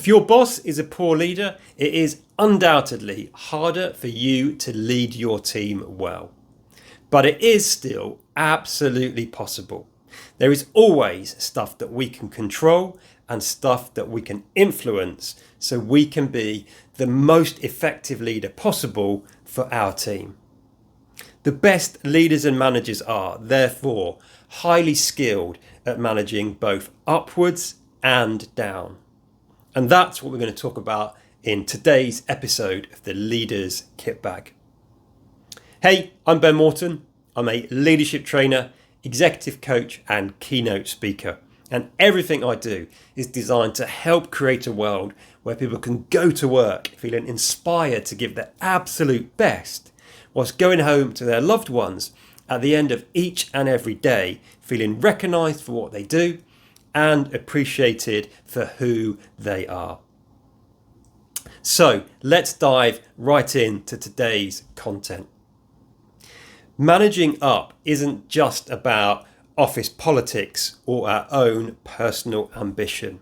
If your boss is a poor leader, it is undoubtedly harder for you to lead your team well. But it is still absolutely possible. There is always stuff that we can control and stuff that we can influence so we can be the most effective leader possible for our team. The best leaders and managers are, therefore, highly skilled at managing both upwards and down. And that's what we're going to talk about in today's episode of the Leaders Kitbag. Hey, I'm Ben Morton. I'm a leadership trainer, executive coach, and keynote speaker. And everything I do is designed to help create a world where people can go to work feeling inspired to give their absolute best, whilst going home to their loved ones at the end of each and every day, feeling recognised for what they do and appreciated for who they are. So let's dive right into today's content. Managing up isn't just about office politics or our own personal ambition.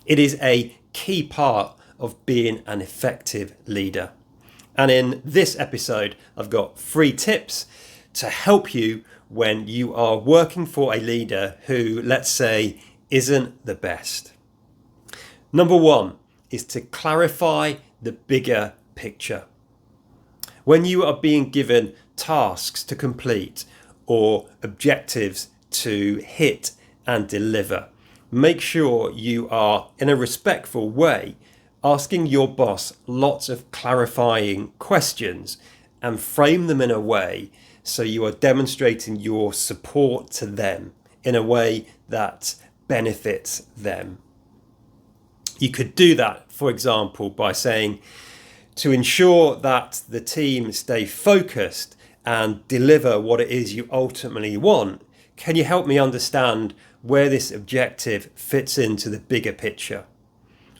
It is a key part of being an effective leader. And in this episode, I've got 3 tips to help you when you are working for a leader who, let's say, isn't the best. Number 1 is to clarify the bigger picture. When you are being given tasks to complete or objectives to hit and deliver, make sure you are, in a respectful way, asking your boss lots of clarifying questions and frame them in a way so you are demonstrating your support to them in a way that benefits them. You could do that, for example, by saying, to ensure that the team stay focused and deliver what it is you ultimately want, can you help me understand where this objective fits into the bigger picture?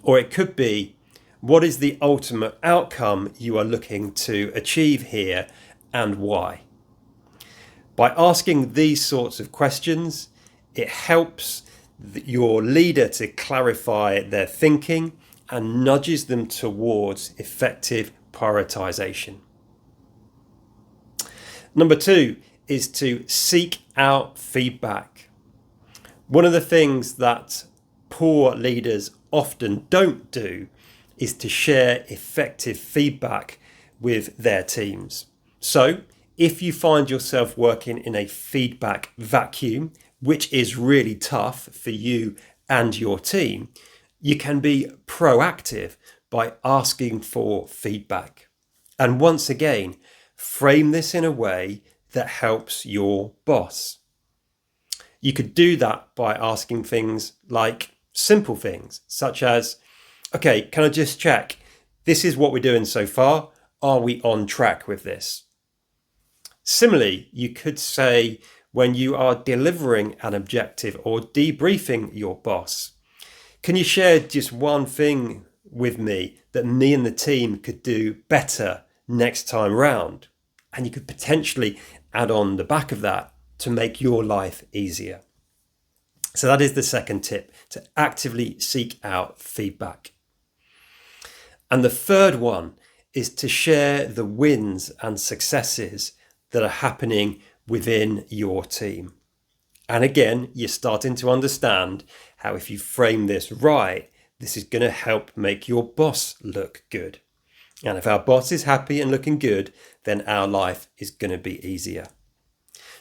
Or it could be, what is the ultimate outcome you are looking to achieve here and why? By asking these sorts of questions, it helps your leader to clarify their thinking and nudges them towards effective prioritization. Number 2 is to seek out feedback. One of the things that poor leaders often don't do is to share effective feedback with their teams. So if you find yourself working in a feedback vacuum, which is really tough for you and your team, you can be proactive by asking for feedback. And once again, frame this in a way that helps your boss. You could do that by asking things like simple things, such as, okay, can I just check? This is what we're doing so far. Are we on track with this? Similarly, you could say, when you are delivering an objective or debriefing your boss, can you share just one thing with me that me and the team could do better next time round? And you could potentially add on the back of that to make your life easier. So that is the second tip, to actively seek out feedback. And the third one is to share the wins and successes that are happening within your team. And again, you're starting to understand how if you frame this right, this is going to help make your boss look good. And if our boss is happy and looking good, then our life is going to be easier.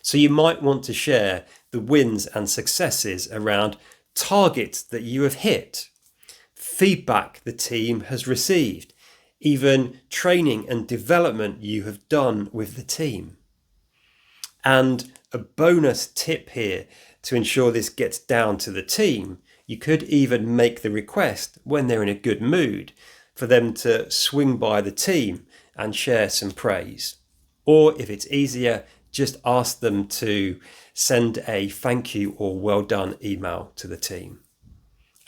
So you might want to share the wins and successes around targets that you have hit, feedback the team has received, even training and development you have done with the team. And a bonus tip here to ensure this gets down to the team, you could even make the request when they're in a good mood for them to swing by the team and share some praise. Or if it's easier, just ask them to send a thank you or well done email to the team.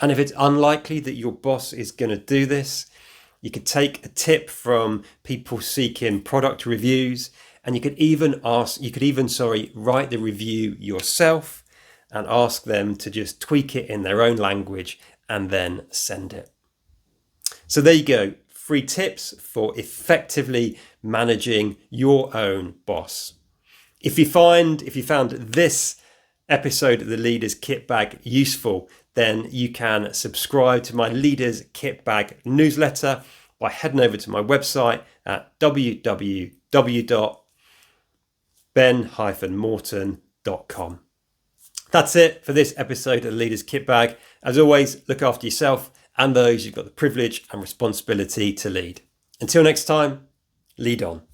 And if it's unlikely that your boss is going to do this, you could take a tip from people seeking product reviews, and you could even write the review yourself and ask them to just tweak it in their own language and then send it. So there you go, 3 tips for effectively managing your own boss. If you found this episode of the Leaders Kit Bag useful, then you can subscribe to my Leaders Kit Bag newsletter by heading over to my website at www.ben-morton.com. That's it for this episode of the Leaders Kit Bag. As always, look after yourself and those you've got the privilege and responsibility to lead. Until next time, lead on.